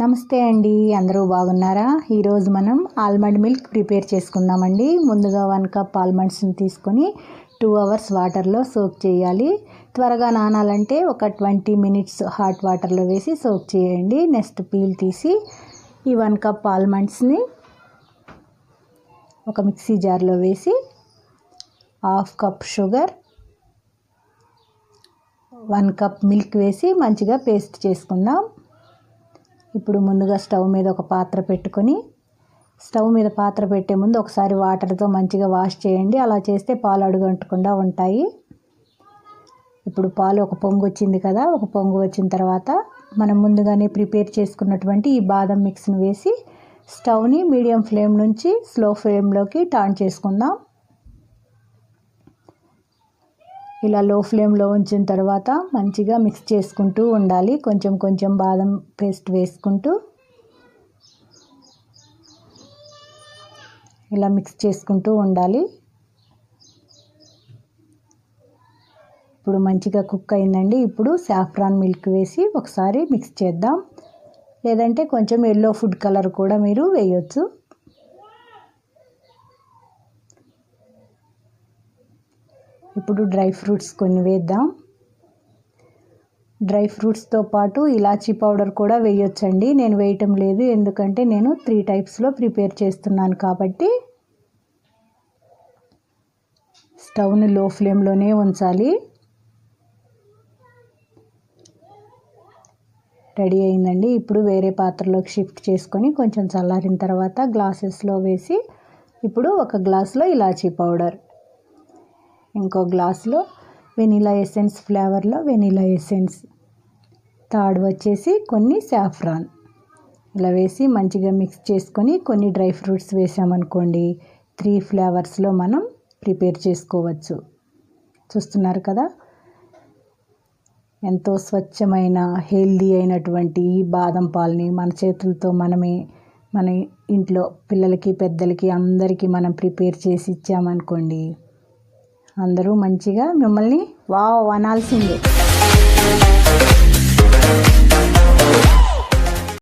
నమస్తే అండి, అందరూ బాగున్నారా? ఈరోజు మనం ఆల్మండ్ మిల్క్ ప్రిపేర్ చేసుకుందామండి. ముందుగా 1 కప్ ఆల్మండ్స్ని తీసుకొని 2 అవర్స్ వాటర్లో సోక్ చేయాలి. త్వరగా నానాలంటే ఒక 20 మినిట్స్ హాట్ వాటర్లో వేసి సోక్ చేయండి. నెక్స్ట్ పీల్ తీసి ఈ 1 కప్ ఆల్మండ్స్ని ఒక మిక్సీ జార్లో వేసి 1/2 కప్ షుగర్, 1 కప్ మిల్క్ వేసి మంచిగా పేస్ట్ చేసుకుందాం. ఇప్పుడు ముందుగా స్టవ్ మీద ఒక పాత్ర పెట్టుకొని, స్టవ్ మీద పాత్ర పెట్టే ముందు ఒకసారి వాటర్తో మంచిగా వాష్ చేయండి. అలా చేస్తే పాలు అడుగంటకుండా ఉంటాయి. ఇప్పుడు పాలు ఒక పొంగు వచ్చింది కదా, ఒక పొంగు వచ్చిన తర్వాత మనం ముందుగానే ప్రిపేర్ చేసుకున్నటువంటి ఈ బాదం మిక్స్ని వేసి స్టవ్ని మీడియం ఫ్లేమ్ నుంచి స్లో ఫ్లేమ్లోకి టర్న్ చేసుకుందాం. ఇలా లో ఫ్లేమ్లో ఉంచిన తర్వాత మంచిగా మిక్స్ చేసుకుంటూ ఉండాలి. కొంచెం కొంచెం బాదం పేస్ట్ వేసుకుంటూ ఇలా మిక్స్ చేసుకుంటూ ఉండాలి. ఇప్పుడు మంచిగా కుక్ అయిందండి. ఇప్పుడు సాఫ్రాన్ మిల్క్ వేసి ఒకసారి మిక్స్ చేద్దాం. లేదంటే కొంచెం ఎల్లో ఫుడ్ కలర్ కూడా మీరు వేయొచ్చు. ఇప్పుడు డ్రై ఫ్రూట్స్ కొన్ని వేద్దాం. డ్రై ఫ్రూట్స్తో పాటు ఇలాచీ పౌడర్ కూడా వేయొచ్చండి. నేను వేయటం లేదు, ఎందుకంటే నేను 3 టైప్స్లో ప్రిపేర్ చేస్తున్నాను కాబట్టి. స్టవ్ని లో ఫ్లేమ్లోనే ఉంచాలి. రెడీ అయిందండి. ఇప్పుడు వేరే పాత్రలోకి షిఫ్ట్ చేసుకొని కొంచెం చల్లారిన తర్వాత గ్లాసెస్లో వేసి, ఇప్పుడు ఒక గ్లాసులో ఇలాచీ పౌడర్, ఇంకో గ్లాసులో వెనీలా ఎసెన్స్ ఫ్లేవర్లో వెనీలా ఎసెన్స్, థర్డ్ వచ్చేసి కొన్ని సాఫ్రాన్, ఇలా వేసి మంచిగా మిక్స్ చేసుకొని కొన్ని డ్రై ఫ్రూట్స్ వేసామనుకోండి 3 ఫ్లేవర్స్లో మనం ప్రిపేర్ చేసుకోవచ్చు. చూస్తున్నారు కదా, ఎంతో స్వచ్ఛమైన హెల్దీ అయినటువంటి బాదం పాలని మన చేతులతో మనమే మన ఇంట్లో పిల్లలకి పెద్దలకి అందరికీ మనం ప్రిపేర్ చేసి ఇచ్చామనుకోండి, అందరూ మంచిగా మిమ్మల్ని వావ్ అనాల్సిందే.